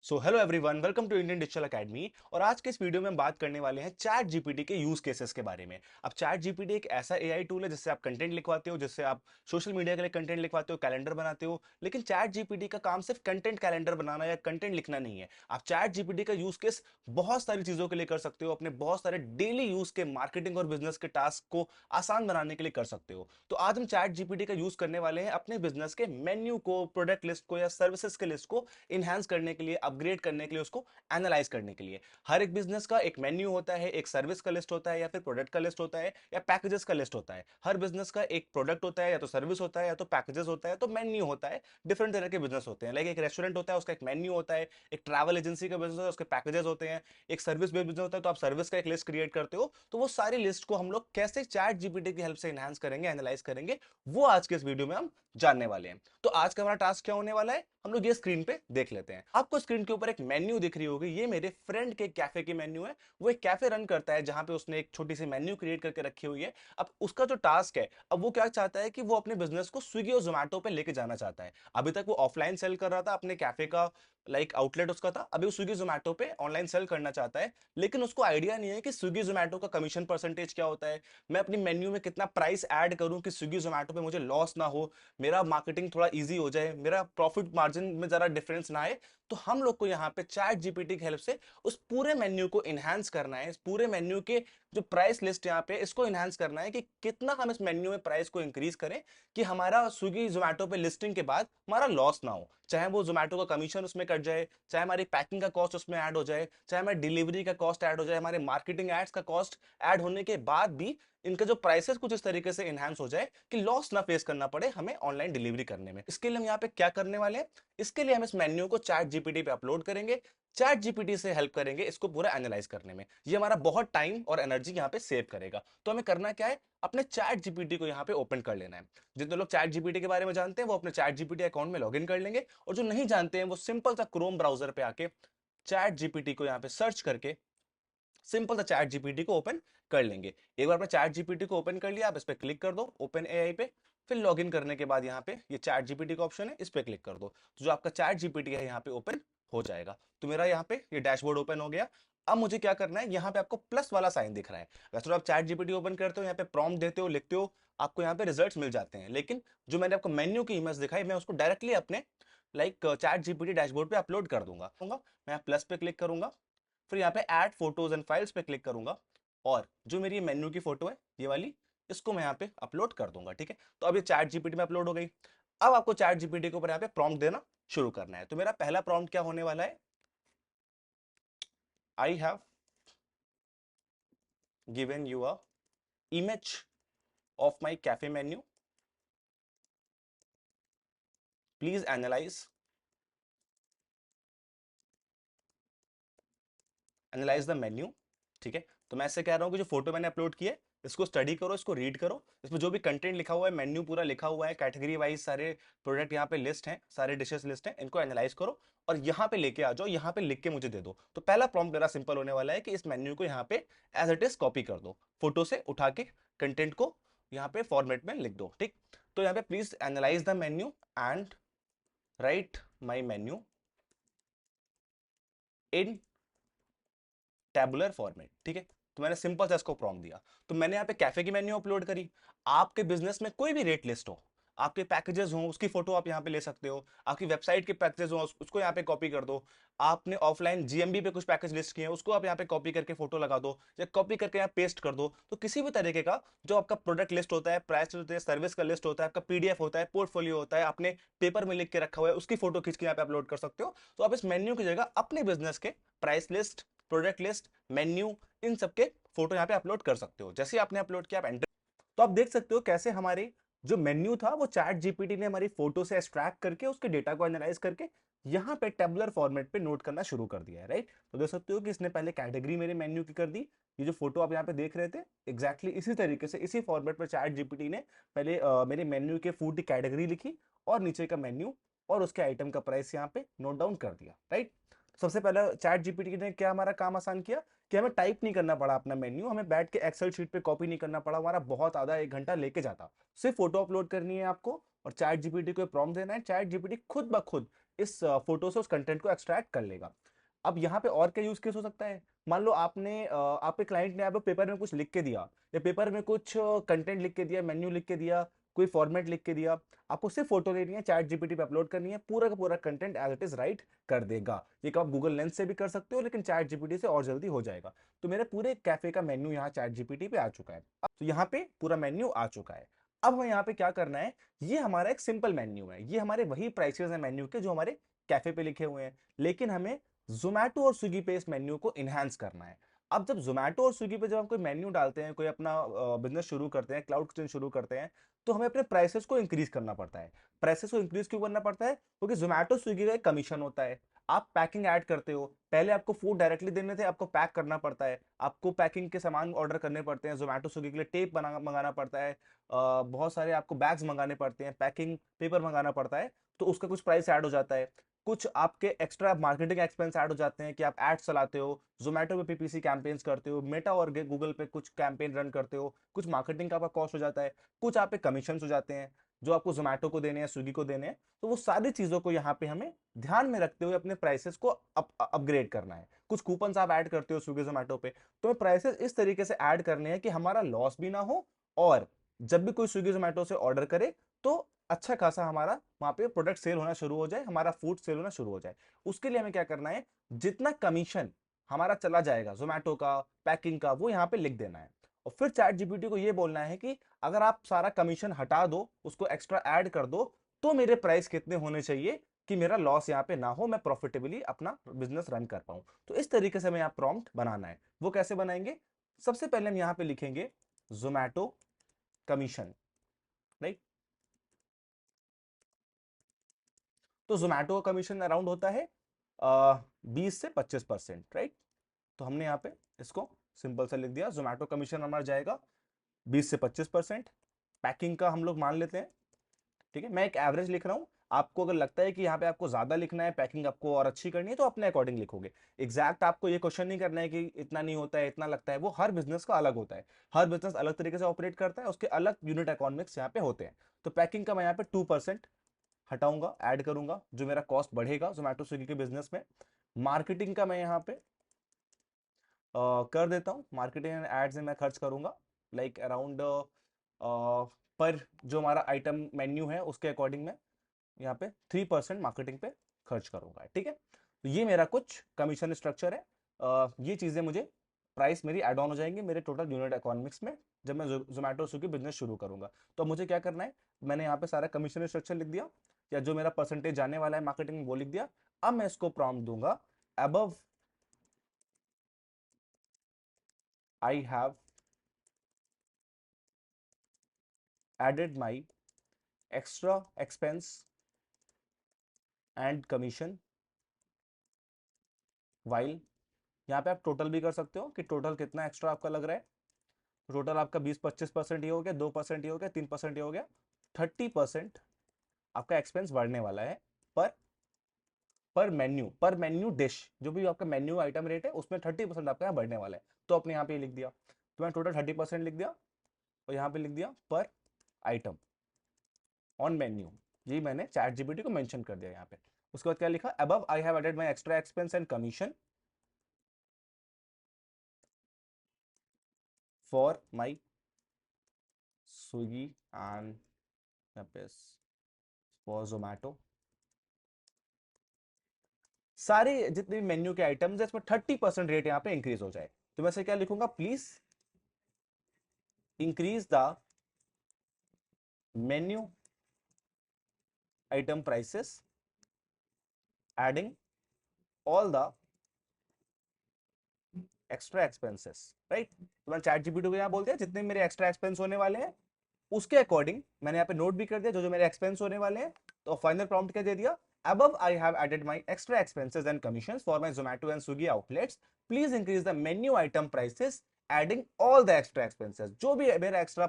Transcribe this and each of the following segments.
So hello everyone, welcome to Indian Digital Academy. और आज के इस वीडियो में हम बात करने वाले हैं चैट जीपीटी के यूज केसेस के बारे में। अब चैट जीपीटी एक ऐसा एआई टूल है जिससे आप कंटेंट लिखवाते हो, जिससे आप सोशल मीडिया के लिए कंटेंट लिखवाते हो, कैलेंडर बनाते हो। लेकिन चैट जीपीटी का काम सिर्फ कंटेंट कैलेंडर बनाना या कंटेंट लिखना नहीं है। आप चैट जीपीटी का यूज केस बहुत सारी चीजों के लिए कर सकते हो, अपने बहुत सारे डेली यूज के मार्केटिंग और बिजनेस के टास्क को आसान बनाने के लिए कर सकते हो। तो आज हम चैट जीपीटी का यूज करने वाले हैं अपने बिजनेस के मेन्यू को, प्रोडक्ट लिस्ट को या सर्विसेज के लिस्ट को इनहेंस करने के लिए, अपग्रेड करने के लिए, उसको एनालाइज करने के लिए। हर एक बिजनेस का एक मेन्यू होता है, एक सर्विस का लिस्ट होता है, या फिर प्रोडक्ट का लिस्ट होता है, या पैकेजेस का लिस्ट होता है। हर बिजनेस का एक प्रोडक्ट होता है, या तो सर्विस होता है, या तो पैकेजेस होता है, तो मेन्यू होता है। डिफरेंट तरह के बिजनेस होते हैं, लाइक एक रेस्टोरेंट होता है, उसका एक मेन्यू होता है। एक ट्रैवल एजेंसी का बिजनेस है, उसके पैकेजेस होते हैं। एक सर्विस बेस्ड बिजनेस होता है, तो आप सर्विस का एक लिस्ट क्रिएट करते हो। तो वो सारी लिस्ट को हम लोग कैसे चैट जीपीटी की हेल्प से एनहांस करेंगे, एनालाइज करेंगे, वो आज के इस वीडियो में हम जानने वाले हैं। तो आज का हमारा टास्क क्या होने वाला है, हम लोग ये स्क्रीन पे देख लेते हैं। आपको स्क्रीन के ऊपर एक मेन्यू दिख रही होगी, ये मेरे फ्रेंड के कैफे की मेन्यू है। वो एक कैफे रन करता है जहां पे उसने एक छोटी सी मेन्यू क्रिएट करके रखी हुई है। अब उसका जो टास्क है, अब वो क्या चाहता है कि वो अपने बिजनेस को स्विगी और जोमेटो पे लेके जाना चाहता है। अभी तक वो ऑफलाइन सेल कर रहा था, अपने कैफे का आउटलेट उसका था। अभी वो स्विगी जोमेटो पे ऑनलाइन सेल करना चाहता है, लेकिन उसको आइडिया नहीं है कि स्विगी जोमेटो का कमीशन परसेंटेज क्या होता है। मैं अपनी मेन्यू में कितना प्राइस ऐड करूं कि स्विगी जोमेटो पे मुझे लॉस ना हो, मेरा मार्केटिंग थोड़ा इजी हो जाए, मेरा प्रॉफिट मार्जिन में जरा डिफरेंस ना आए। तो हम लोग को यहाँ पे चैट जीपीटी की हेल्प से उस पूरे मेन्यू को इनहेंस करना है। इस पूरे मेन्यू के जो प्राइस लिस्ट यहाँ पे, इसको इनहेंस करना है कि कितना हम इस मेन्यू में प्राइस को इंक्रीज करें कि हमारा स्विगी जोमेटो पे लिस्टिंग के बाद हमारा लॉस ना हो। चाहे वो जोमेटो का कमीशन उसमें कट जाए, चाहे हमारी पैकिंग का कॉस्ट उसमें ऐड हो जाए, चाहे हमारी डिलीवरी का कॉस्ट ऐड हो जाए, हमारे मार्केटिंग एड्स का कॉस्ट ऐड होने के बाद भी इनके जो प्राइसेस कुछ इस तरीके से इनहेंस हो जाए कि लॉस ना फेस करना पड़े हमें ऑनलाइन डिलीवरी करने में। इसके लिए हम यहाँ पे क्या करने वाले हैं, इसके लिए हम इस मेन्यू को चैट जीपीटी पे अपलोड करेंगे। चैट जीपीटी से हेल्प करेंगे इसको पूरा एनालाइज करने में। ये हमारा बहुत टाइम और एनर्जी यहाँ पे सेव करेगा। तो हमें करना क्या है, अपने चैट जीपीटी को यहाँ पे ओपन कर लेना है। जितने लोग चैट जीपीटी के बारे में जानते हैं वो अपने चैट जीपीटी अकाउंट में लॉगिन कर लेंगे, और जो नहीं जानते हैं वो सिंपल सा क्रोम ब्राउजर पे आके चैट जीपीटी को यहाँ पे सर्च करके सिंपल सा चैट जीपीटी को ओपन कर लेंगे। एक बार आपने चैट जीपीटी को ओपन कर लिया, आप इस पे क्लिक कर दो ओपन एआई पे। फिर लॉगिन करने के बाद यहाँ पे ये चैट जीपीटी का ऑप्शन है, इस पे क्लिक कर दो। तो जो आपका चैट जीपीटी है यहाँ पे ओपन हो जाएगा। तो मेरा यहाँ पे ये डैशबोर्ड ओपन हो गया। अब मुझे क्या करना है, यहाँ पे आपको प्लस वाला साइन दिख रहा है। वैसे तो आप चैट जीपीटी ओपन करते हो, यहाँ पे प्रॉम्प्ट देते हो, लिखते हो, आपको यहाँ पे रिजल्ट्स मिल जाते हैं। लेकिन जो मैंने आपको मेन्यू की इमेज दिखाई, मैं उसको डायरेक्टली अपने चैट जीपीटी डैशबोर्ड पे अपलोड कर दूंगा। मैं प्लस पे क्लिक करूंगा, फिर यहाँ पे ऐड फोटोज एंड फाइल्स पे क्लिक करूंगा, और जो मेरी मेन्यू की फोटो है ये वाली, इसको मैं यहाँ पे अपलोड कर दूंगा। ठीक है, तो अब ये चैट जीपीटी में अपलोड हो गई। अब आपको चैट जीपीटी के ऊपर यहाँ पे प्रॉम्प्ट देना शुरू करना है। तो मेरा पहला प्रॉम्प्ट क्या होने वाला है, I have given you a image of my cafe menu, please analyse the menu. ठीक है, तो मैं ऐसे कह रहा हूँ कि जो फोटो मैंने अपलोड की है, इसको स्टडी करो, इसको रीड करो। इसमें जो भी कंटेंट लिखा हुआ है, मेन्यू पूरा लिखा हुआ है, कैटेगरी वाइज सारे प्रोडक्ट यहाँ पे लिस्ट हैं, सारे डिशेस लिस्ट हैं, इनको एनालाइज करो और यहाँ पे लेके आ जाओ, यहाँ पे लिख के मुझे दे दो। तो पहला प्रॉम्प्ट मेरा सिंपल होने वाला है कि इस मेन्यू को यहाँ पे एज इट इज कॉपी कर दो, फोटो से उठा के कंटेंट को यहाँ पे फॉर्मेट में लिख दो। ठीक, तो यहाँ पे please analyse the menu and right my menu in tabular format. ठीक है, तो मैंने सिंपल सा इसको प्रॉम्प्ट दिया। तो मैंने यहाँ पे कैफे की मेन्यू अपलोड करी। आपके बिजनेस में कोई भी रेट लिस्ट हो, आपके पैकेजेस हो, उसकी फोटो आप यहाँ पे ले सकते हो। आपकी वेबसाइट के पैकेजेस हो, उसको यहाँ पे कॉपी कर दो। आपने ऑफलाइन जीएमबी पे कुछ पैकेज लिस्ट किए हैं, उसको आप यहाँ पे कॉपी करके फोटो लगा दो, या कॉपी करके यहाँ पेस्ट कर दो। तो किसी भी तरीके का जो आपका प्रोडक्ट लिस्ट होता है, प्राइस होता है, सर्विस का लिस्ट होता है, आपका पीडीएफ होता है, पोर्टफोलियो होता है, आपने पेपर में लिख के रखा हुआ है, उसकी फोटो खींच के यहाँ पे अपलोड कर सकते हो। तो आप इस मेन्यू की जगह अपने बिजनेस के price list, product list, menu, इन सबके फोटो यहाँ पे अपलोड कर सकते हो। जैसे आपने अपलोड किया, आप एंटर, तो आप देख सकते हो कैसे हमारे जो मेन्यू था वो चैट जीपीटी ने हमारी फोटो से एक्सट्रैक्ट करके उसके डेटा को एनालाइज करके यहाँ पे टेबुलर फॉर्मेट पे नोट करना शुरू कर दिया है। राइट, तो देख सकते हो कि इसने पहले कैटेगरी मेरे मेन्यू की कर दी। ये जो फोटो आप यहाँ पे देख रहे थे, एग्जैक्टली इसी तरीके से, इसी फॉर्मेट पे चैट जीपीटी ने पहले मेरे मेन्यू के फूड की कैटेगरी लिखी, और नीचे का मेन्यू और उसके आइटम का प्राइस यहाँ पे नोट डाउन कर दिया। राइट, सबसे पहले चैट जीपीटी ने क्या हमारा काम आसान किया कि हमें टाइप नहीं करना पड़ा अपना मेन्यू, हमें बैठ के एक्सेल शीट पे कॉपी नहीं करना पड़ा, हमारा बहुत आधा 1 घंटा लेके जाता। सिर्फ फोटो अपलोड करनी है आपको और चैट जीपीटी को प्रॉम्प्ट देना है, चैट जीपीटी खुद ब खुद इस फोटो से उस कंटेंट को एक्सट्रैक्ट कर लेगा। अब यहाँ पे और क्या यूज केस हो सकता है? मान लो आपके क्लाइंट ने आपको पेपर में कुछ लिख के दिया, या पेपर में कुछ कंटेंट लिख के दिया, मेन्यू लिख के दिया, कोई फॉर्मेट लिख के दिया। आपको सिर्फ फोटो लेनी है, चैट जीपीटी पे अपलोड करनी है, पूरा का पूरा content as it is write कर देगा। ये काम आप गूगल लेंस से भी कर सकते हो, लेकिन चैट जीपीटी से और जल्दी हो जाएगा। तो मेरे पूरे कैफे का मेन्यू यहाँ चैट जीपीटी पे आ चुका है। अब तो यहाँ पे पूरा मेन्यू आ चुका है। अब हमें यहाँ पे क्या करना है, ये हमारा एक सिंपल मेन्यू है, ये हमारे वही प्राइसेस हैं मेन्यू के जो हमारे कैफे पे लिखे हुए हैं, लेकिन हमें जोमैटो और स्विगी पे इस मेन्यू को इनहांस करना है। अब जब जोमैटो और स्विगी पे जब हम कोई मेन्यू डालते हैं, कोई अपना बिजनेस शुरू करते हैं, क्लाउड किचन शुरू करते हैं, तो हमें अपने प्राइसेस को इंक्रीज करना पड़ता है। प्राइसेस को इंक्रीज क्यों करना पड़ता है? क्योंकि जोमैटो स्विगी का एक कमीशन होता है। आप पैकिंग ऐड करते हो, पहले आपको फूड डायरेक्टली देने थे, आपको पैक करना पड़ता है, आपको पैकिंग के सामान ऑर्डर करने पड़ते हैं, जोमैटो स्विगी के लिए टेप बना मंगाना पड़ता है, बहुत सारे आपको बैग्स मंगाने पड़ते हैं, पैकिंग पेपर मंगाना पड़ता है, तो उसका कुछ प्राइस ऐड हो जाता है। कुछ आपके एक्स्ट्रा मार्केटिंग एक्सपेंस ऐड हो जाते हैं कि आप एड्स चलाते हो, जोमेटो पे पीपीसी कैंपेन्स करते हो, मेटा और गूगल पे कुछ कैंपेन रन करते हो, कुछ मार्केटिंग का आपका कॉस्ट हो जाता है, कुछ आप पे कमीशन हो जाते हैं जो आपको जोमेटो को देने हैं, स्विगी को देने हैं। तो वो सारी चीजों को यहाँ पे हमें ध्यान में रखते हुए अपने प्राइसेस को अपग्रेड करना है। कुछ कूपन आप ऐड करते हो स्विगी जोमेटो पे, तो प्राइसेस इस तरीके से ऐड करने हैं कि हमारा लॉस भी ना हो, और जब भी कोई स्विगी जोमेटो से ऑर्डर करे तो अच्छा खासा हमारा वहां पे प्रोडक्ट सेल होना शुरू हो जाए, हमारा फूड सेल होना शुरू हो जाए। उसके लिए हमें क्या करना है, जितना कमीशन हमारा चला जाएगा जोमेटो का, पैकिंग का, वो यहाँ पे लिख देना है। और फिर चैट जीपीटी को ये बोलना है कि अगर आप सारा कमीशन हटा दो, उसको एक्स्ट्रा ऐड कर दो, तो मेरे प्राइस कितने होने चाहिए कि मेरा लॉस यहाँ पे ना हो, मैं प्रॉफिटेबली अपना बिजनेस रन कर पाऊं। तो इस तरीके से हमें यहाँ प्रॉम्प्ट बनाना है। वो कैसे बनाएंगे? सबसे पहले हम यहाँ पे लिखेंगे जोमेटो कमीशन, राइट। तो जोमेटो का कमीशन अराउंड होता है 20 से 25%, राइट। तो हमने यहाँ पे इसको सिंपल सा लिख दिया, जोमेटो कमीशन हमारा जाएगा 20 से 25%। पैकिंग का हम लोग मान लेते हैं, ठीक है, मैं एक एवरेज लिख रहा हूं। आपको अगर लगता है कि यहाँ पे आपको ज्यादा लिखना है, पैकिंग आपको और अच्छी करनी है, तो अपने अकॉर्डिंग लिखोगे। एग्जैक्ट आपको ये क्वेश्चन नहीं करना है कि इतना नहीं होता है, इतना लगता है, वो हर बिजनेस का अलग होता है, हर बिजनेस अलग तरीके से ऑपरेट करता है, उसके अलग यूनिट इकोनॉमिक्स यहाँ पे होते हैं। तो पैकिंग का मैं यहाँ पे 2% हटाऊंगा, ऐड करूंगा, जो मेरा कॉस्ट बढ़ेगा जोमेटो स्विगी के बिजनेस में। मार्केटिंग का मैं यहाँ पे कर देता हूँ, मार्केटिंग एंड एड्स में मैं खर्च करूंगा लाइक अराउंड पर जो हमारा आइटम मेन्यू है उसके अकॉर्डिंग मैं यहाँ पे 3% मार्केटिंग पे खर्च करूंगा, ठीक है। तो ये मेरा कुछ कमीशन स्ट्रक्चर है। ये चीजें मुझे प्राइस मेरी एड ऑन हो जाएंगे मेरे टोटल यूनिट इकोनॉमिक्स में, जब मैं जोमेटो स्विगी बिजनेस शुरू करूंगा। तो मुझे क्या करना है, मैंने यहाँ पे सारा कमीशन स्ट्रक्चर लिख दिया, या जो मेरा परसेंटेज जाने वाला है मार्केटिंग में वो लिख दिया। अब मैं इसको प्रॉम्प्ट दूंगा, above I have added my extra expense and commission while. यहाँ पे आप टोटल भी कर सकते हो कि टोटल कितना एक्स्ट्रा आपका लग रहा है। टोटल आपका 20-25% ये हो गया, 2% ये हो गया, 3% ये हो गया, 30% आपका एक्सपेंस बढ़ने वाला है पर पर मेन्यू डिश, जो भी आपका मेन्यू आइटम रेट है उसमें 30% आपका यहाँ बढ़ने वाला है। तो अपने यहाँ पे लिख दिया, तो मैं टोटल 30% लिख दिया, और यहाँ पे लिख दिया पर आइटम ऑन मेन्यू। ये मैंने चैट जीपीटी को मेंशन कर दिया यहाँ पे। उसके बाद क्या लिखा, above I have added my extra expense and commission for my Swiggy and for Zomato. सारे जितने भी मेन्यू के आइटम्स है इसमें 30% रेट यहाँ पे इंक्रीज हो जाए। तो मैं से क्या लिखूंगा, please increase the menu item prices adding all the extra expenses, right. तो मैं चैट जीपीटी को यहाँ बोल दिया जितने मेरे एक्स्ट्रा एक्सपेंस होने वाले हैं उसके अकॉर्डिंग मैंने यहाँ पे नोट भी कर दिया जो जो मेरे एक्सपेंस होने वाले हैं। तो फाइनल प्रॉम्प्ट क्या दे दिया, above I have added my extra expenses and commissions for my Zomato and Swiggy outlets. Please increase the menu item prices adding all the extra expenses. जो भी मेरा एक्स्ट्रा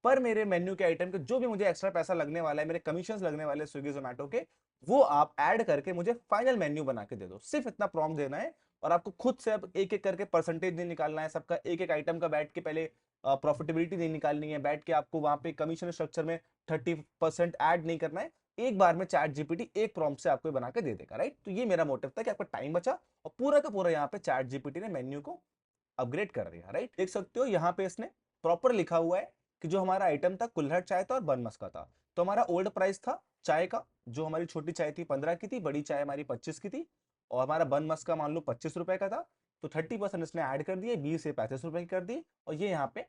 पर मेरे मेन्यू के आइटम के जो भी मुझे एक्स्ट्रा पैसा लगने वाला है, मेरे कमीशन लगने वाले स्विगी जोमेटो के, वो आप ऐड करके मुझे फाइनल मेन्यू बना के दे दो। सिर्फ इतना प्रॉम्प्ट देना है, और आपको खुद से अब एक एक करके परसेंटेज नहीं निकालना है, सबका एक एक आइटम का बैठ के पहले प्रॉफिटेबिलिटी नहीं निकालनी है, बैठ के आपको वहां पे कमीशन स्ट्रक्चर में 30% ऐड नहीं करना है। एक बार में चैट जीपीटी एक प्रॉम्प्ट से आपको ये बना के दे देगा, राइट। तो ये मेरा मोटिव था कि आपका टाइम बचा और पूरा का पूरा यहाँ पे चैट जीपीटी ने मेन्यू को अपग्रेड कर दिया, राइट। देख सकते हो यहाँ पे इसने प्रॉपर लिखा हुआ है कि जो हमारा आइटम था कुल्हड़ चाय था और बन मस्का था। तो हमारा ओल्ड प्राइस था चाय का, जो हमारी छोटी चाय थी 15 की थी, बड़ी चाय हमारी 25 की थी, और हमारा बन मस्का मान लो 25 रुपए का था। तो 30% इसने ऐड कर दिए, 20 से 35 रुपए की कर दी, और ये यहाँ पे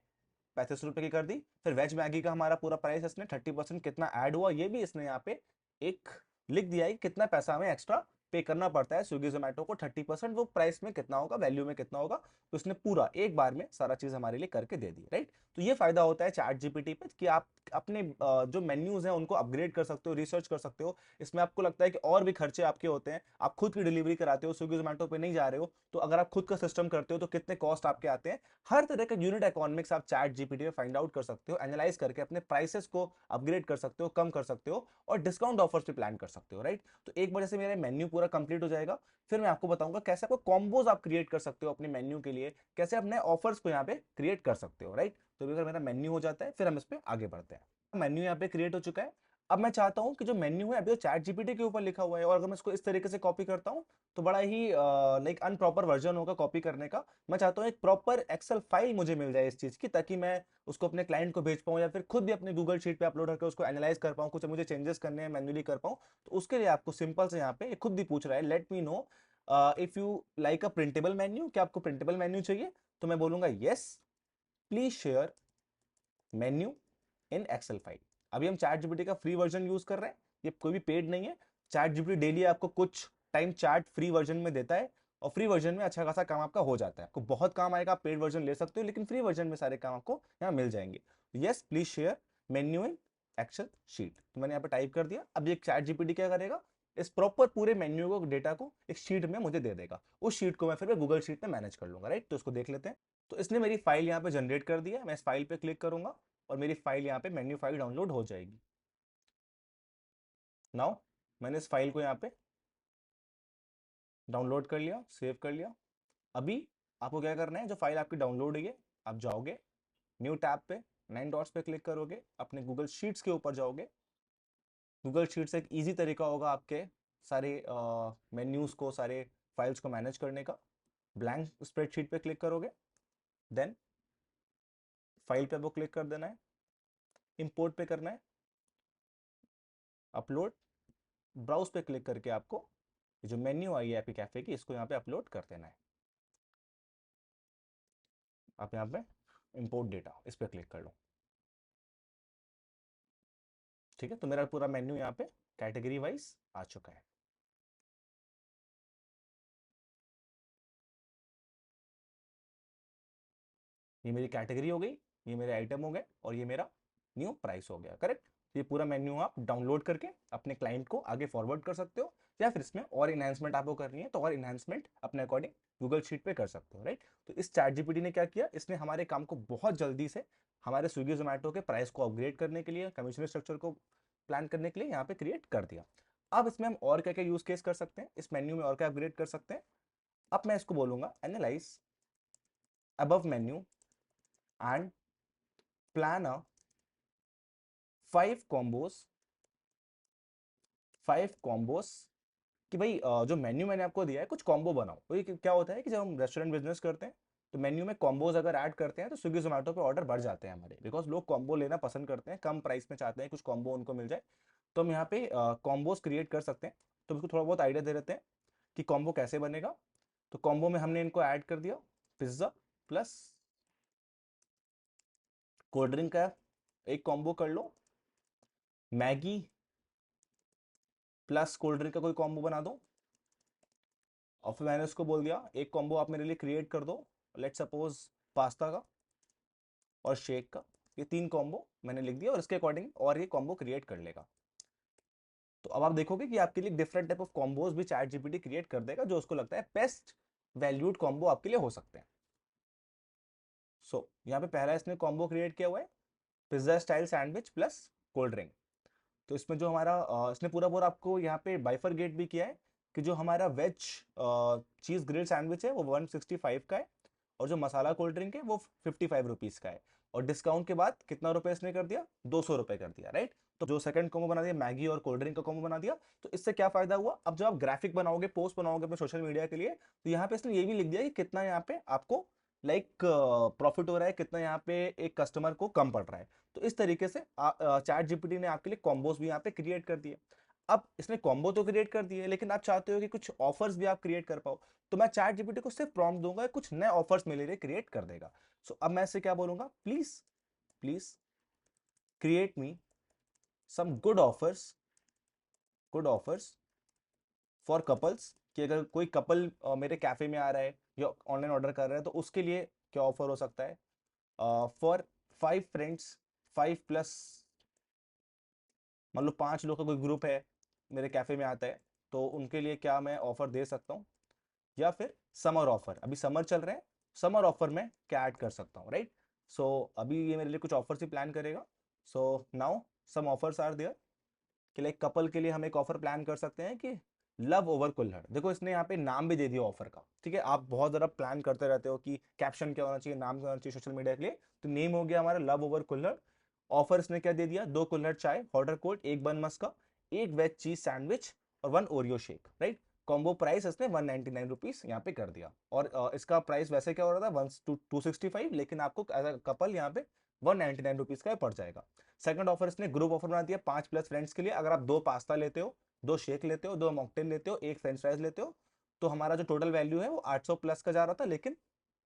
35 रुपए की कर दी। फिर वेज मैगी का हमारा पूरा प्राइस इसने 30% कितना ऐड हुआ ये भी इसने यहाँ पे एक लिख दिया है कि कितना पैसा हमें एक्स्ट्रा पे करना पड़ता है स्विगी जोमेटो को। 30% वो प्राइस में कितना होगा, वैल्यू में कितना होगा, तो उसने पूरा एक बार में सारा चीज हमारे लिए करके दे दी, राइट। तो ये फायदा होता है चैट जीपीटी पे कि आप अपने जो मेन्यूज हैं उनको अपग्रेड कर सकते हो, रिसर्च कर सकते हो। इसमें आपको लगता है कि और भी खर्चे आपके होते हैं, आप खुद की डिलीवरी कराते हो, स्विगी जोमेटो पे नहीं जा रहे हो, तो अगर आप खुद का सिस्टम करते हो तो कितने कॉस्ट आपके आते हैं, हर तरह का यूनिट इकोनॉमिक्स आप चैट जीपीटी में फाइंड आउट कर सकते हो, एनालाइज करके अपने प्राइसेस को अपग्रेड कर सकते हो, कम कर सकते हो, और डिस्काउंट ऑफर्स भी प्लान कर सकते हो, राइट। तो एक बार जैसे मेरा मेन्यू पूरा कंप्लीट हो जाएगा, फिर मैं आपको बताऊंगा कैसे आपको कॉम्बोज आप क्रिएट कर सकते हो अपने मेन्यू के लिए, कैसे अपने ऑफर्स को यहाँ पे क्रिएट कर सकते हो, राइट। तो अगर मेरा मेन्यू हो जाता है फिर हम इस पे आगे बढ़ते हैं। मेन्यू यहाँ पे क्रिएट हो चुका है। अब मैं चाहता हूँ कि जो मेन्यू है अभी तो चैट जीपीटी के ऊपर लिखा हुआ है, और अगर मैं इसको इस तरीके से कॉपी करता हूँ तो बड़ा ही लाइक अनप्रॉपर वर्जन होगा कॉपी करने का। मैं चाहता हूँ एक प्रॉपर एक्सेल फाइल मुझे मिल जाए इस चीज की, ताकि मैं उसको अपने क्लाइंट को भेज पाऊँ या फिर खुद भी अपने गूगल शीट पे अपलोड करके उसको एनालाइज कर पाऊँ, कुछ मुझे चेंजेस करने हैं मैन्युअली कर पाऊँ। तो उसके लिए आपको सिंपल से यहाँ पे खुद भी पूछ रहा है, let me know if you like a printable menu, क्या आपको प्रिंटेबल मेन्यू चाहिए। तो मैं बोलूंगा yes, please share menu in Excel file. अभी हम चैट जीपीटी का फ्री वर्जन यूज कर रहे हैं, ये कोई भी पेड नहीं है। चैट जीपीटी डेली आपको कुछ टाइम चैट फ्री वर्जन में देता है, और फ्री वर्जन में अच्छा खासा काम आपका हो जाता है। आपको बहुत काम आएगा, आप पेड वर्जन ले सकते हो, लेकिन फ्री वर्जन में सारे काम आपको यहाँ मिल जाएंगे। Yes please share menu in Excel sheet, तो मैंने यहाँ पे टाइप कर दिया। अब ये चैट जीपीटी क्या करेगा, इस प्रॉपर पूरे मेन्यू को, डेटा को एक शीट में मुझे दे देगा। उस शीट को मैं फिर गूगल शीट में मैनेज कर लूंगा, राइट। तो इसको देख लेते हैं। तो इसने मेरी फाइल यहाँ पे जनरेट कर दिया, मैं इस फाइल पे क्लिक करूंगा और मेरी फाइल यहाँ पे मेन्यू फाइल डाउनलोड हो जाएगी। नाउ मैंने इस फाइल को यहाँ पे डाउनलोड कर लिया, सेव कर लिया। अभी आपको क्या करना है, जो फाइल आपकी डाउनलोड हुई है, आप जाओगे न्यू टैब पे, 9 डॉट्स पे क्लिक करोगे, अपने गूगल शीट्स के ऊपर जाओगे। गूगल शीट्स एक इजी तरीका होगा आपके सारे मेन्यूज को, सारे फाइल्स को मैनेज करने का। ब्लैंक स्प्रेडशीट पे क्लिक करोगे, देन फाइल पे वो क्लिक कर देना है, इंपोर्ट पे करना है, अपलोड, ब्राउज पे क्लिक करके आपको जो मेन्यू आई है एपी कैफे की, इसको यहाँ पे अपलोड कर देना है। आप यहाँ पे इंपोर्ट डेटा, इस पे क्लिक कर लो। ठीक है, तो मेरा पूरा मेन्यू यहाँ पे कैटेगरी वाइज आ चुका है। ये मेरी कैटेगरी हो गई, ये मेरे आइटम हो गए, और ये मेरा न्यू प्राइस हो गया, करेक्ट। ये पूरा मेन्यू आप डाउनलोड करके अपने क्लाइंट को आगे फॉरवर्ड कर सकते हो, या फिर इसमें और इन्हांसमेंट आपको करनी है तो और इन्हांसमेंट अपने अकॉर्डिंग गूगल शीट पे कर सकते हो, राइट। तो इस चैट जीपीटी ने क्या किया, इसने हमारे काम को बहुत जल्दी से हमारे स्विगी जोमेटो के प्राइस को अपग्रेड करने के लिए, कमीशन स्ट्रक्चर को प्लान करने के लिए यहाँ पे क्रिएट कर दिया। अब इसमें हम और क्या क्या यूज केस कर सकते हैं, इस मेन्यू में और क्या अपग्रेड कर सकते हैं। अब मैं इसको बोलूंगा analyse above menu and plan a 5 combos, 5 combos, कि भाई जो मेन्यू मैंने आपको दिया है कुछ कॉम्बो बनाओ। तो ये क्या होता है कि जब हम रेस्टोरेंट बिजनेस करते हैं तो मेन्यू में कॉम्बोज अगर ऐड करते हैं तो स्विगी जोमेटो पे ऑर्डर बढ़ जाते हैं हमारे, बिकॉज लोग कॉम्बो लेना पसंद करते हैं, कम प्राइस में चाहते हैं कुछ कॉम्बो उनको मिल जाए। तो हम यहाँ पे कॉम्बोज क्रिएट कर सकते हैं। तो उसको थोड़ा बहुत आइडिया दे देते हैं कि कॉम्बो कैसे बनेगा। तो कॉम्बो में हमने इनको ऐड कर दिया, पिज्जा प्लस कोल्ड ड्रिंक का एक कॉम्बो कर लो, मैगी प्लस कोल्ड ड्रिंक का कोई कॉम्बो बना दो, और फिर मैंने उसको बोल दिया एक कॉम्बो आप मेरे लिए क्रिएट कर दो, लेट सपोज पास्ता का और शेक का। ये 3 कॉम्बो मैंने लिख दिया और इसके अकॉर्डिंग और ये कॉम्बो क्रिएट कर लेगा। तो अब आप देखोगे कि आपके लिए डिफरेंट टाइप ऑफ कॉम्बोज भी चैट जीपीटी क्रिएट कर देगा, जो उसको लगता है बेस्ट वैल्यूड कॉम्बो आपके लिए हो सकते हैं। सो यहाँ पे पहला इसने कॉम्बो क्रिएट किया हुआ है, pizza style sandwich plus cold drink. तो इसमें जो हमारा इसने पूरा पूरा आपको यहाँ पे बाइफरगेट भी किया है कि जो हमारा वेज चीज ग्रिल सैंडविच है वो 165 का है, और जो मसाला कोल्ड ड्रिंक है वो 55 रुपीज का है। और डिस्काउंट के बाद कितना रुपए इसने कर दिया, 200 रुपए कर दिया, राइट। तो जो सेकंड कॉम्बो बना दिया, मैगी और कोल्ड ड्रिंक का कॉम्बो बना दिया। तो इससे क्या फायदा हुआ, अब जब आप ग्राफिक बनाओगे, पोस्ट बनाओगे अपने सोशल मीडिया के लिए, तो यहाँ पे इसने ये भी लिख दिया कि कितना यहाँ पे आपको लाइक प्रॉफिट हो रहा है, कितना यहाँ पे एक कस्टमर को कम पड़ रहा है। तो इस तरीके से चैट जीपीटी ने आपके लिए कॉम्बोज भी यहाँ पे क्रिएट कर दिए। अब इसने कॉम्बो तो क्रिएट कर दिए, लेकिन आप चाहते हो कि कुछ ऑफर्स भी आप क्रिएट कर पाओ, तो मैं चैट जीपीटी को सिर्फ प्रॉम्प्ट दूंगा, कुछ नए ऑफर्स मेरे लिए क्रिएट कर देगा। सो अब मैं इससे क्या बोलूंगा, please please create me some good offers for couples, कि अगर कोई कपल मेरे कैफे में आ रहा है या ऑनलाइन ऑर्डर कर रहा है तो उसके लिए क्या ऑफर हो सकता है। फॉर 5 फ्रेंड्स, 5+, मान लो 5 लोग का कोई ग्रुप है मेरे कैफे में आता है, तो उनके लिए क्या मैं ऑफर दे सकता हूँ। या फिर समर ऑफर, अभी समर चल रहे हैं, समर ऑफर में क्या ऐड कर सकता हूँ, राइट। सो अभी ये मेरे लिए कुछ ऑफर्स ही प्लान करेगा। So now some offers are there, कि लाइक कपल के लिए हम एक ऑफर प्लान कर सकते हैं कि लव ओवर कुल्हड़। देखो इसने यहाँ पे नाम भी दे दिया ऑफर का, ठीक है। आप बहुत ज़्यादा प्लान करते रहते हो कि कैप्शन क्या होना चाहिए, नाम क्या होना चाहिए सोशल मीडिया के लिए, तो नेम हो गया हमारा लव ओवर कुल्हड़। ऑफर इसने क्या दे दिया, 2 कुल्हड़ चाय, हॉटर कोट, 1 बन मस्का, 1 वेज चीज सैंडविच और 1 Oreo shake, right. Combo price इसने 199 रुपीज यहाँ पे कर दिया। और इसका प्राइस वैसे क्या हो रहा था, 265, लेकिन आपको एज अ कपल यहाँ पे 199 रुपीज का पड़ जाएगा। सेकंड ऑफर इसने ग्रुप ऑफर बना दिया 5+ फ्रेंड्स के लिए। अगर आप 2 पास्ता लेते हो, 2 शेक लेते हो, 2 मॉकटेल लेते हो, 1 फ्रेंच फ्राइज लेते हो, तो हमारा जो टोटल वैल्यू है वो 800+ का जा रहा था, लेकिन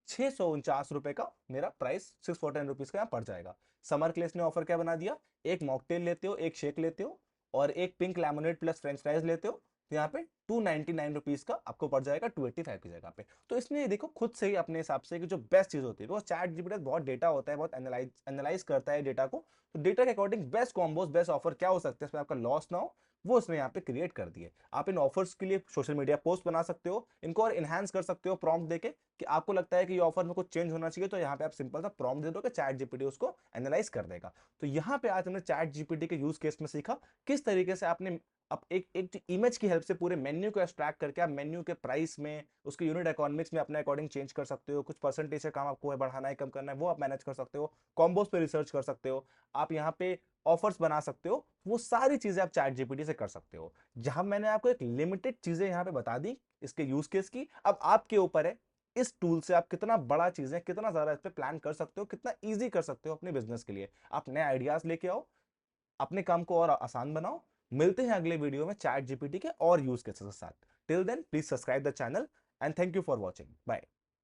649 रुपए का मेरा प्राइस 649 रुपीज का यहाँ पड़ जाएगा। समर के लिए इसने ऑफर क्या बना दिया, 1 मॉकटेल लेते हो, 1 शेक लेते हो और 1 pink lemonade plus French fries लेते हो, तो यहाँ पे 299 रुपीज का आपको पड़ जाएगा 285 की जगह पे। तो इसने ये देखो खुद से ही अपने हिसाब से कि जो बेस्ट चीज होती है, वो चैट जीपीटी बहुत डेटा होता है, बहुत एनालाइज करता है डेटा को, तो डेटा के according best combos, best offer क्या हो सकते हैं इसमें आपका लॉस ना हो, वो उसने यहाँ पे क्रिएट कर दिए। आप इन ऑफर्स के लिए सोशल मीडिया पोस्ट बना सकते हो, इनको और इनहेंस कर सकते हो प्रॉम्प्ट देके, कि आपको लगता है कि ये ऑफर में कुछ चेंज होना चाहिए, तो यहाँ पे आप सिंपल सा प्रॉम्प्ट दे दो कि चैट जीपीटी उसको एनालाइज कर देगा। तो यहाँ पे आज हमने चैट जीपीटी के यूज केस में सीखा किस तरीके से आपने अब एक इमेज की हेल्प से पूरे मेन्यू को एक्सट्रैक्ट करके आप मेन्यू के प्राइस में, उसके यूनिट इकोनॉमिक्स में अपने अकॉर्डिंग चेंज कर सकते हो। कुछ परसेंटेज से काम आपको है बढ़ाना है, कम करना है, वो आप मैनेज कर सकते हो। कॉम्बोज पे रिसर्च कर सकते हो, आप यहाँ पे ऑफर्स बना सकते हो, वो सारी चीजें आप चैट जीपीटी से कर सकते हो। जहां मैंने आपको एक लिमिटेड चीजें यहाँ पे बता दी इसके यूज केस की, अब आपके ऊपर है इस टूल से आप कितना बड़ा चीजें, कितना ज्यादा इस पे प्लान कर सकते हो, कितना इजी कर सकते हो अपने बिजनेस के लिए। आप नए आइडियाज लेके आओ, अपने काम को और आसान बनाओ। मिलते हैं अगले वीडियो में चैट जीपीटी के और यूज केसेस के साथ। Till then please subscribe the channel and thank you for watching. Bye.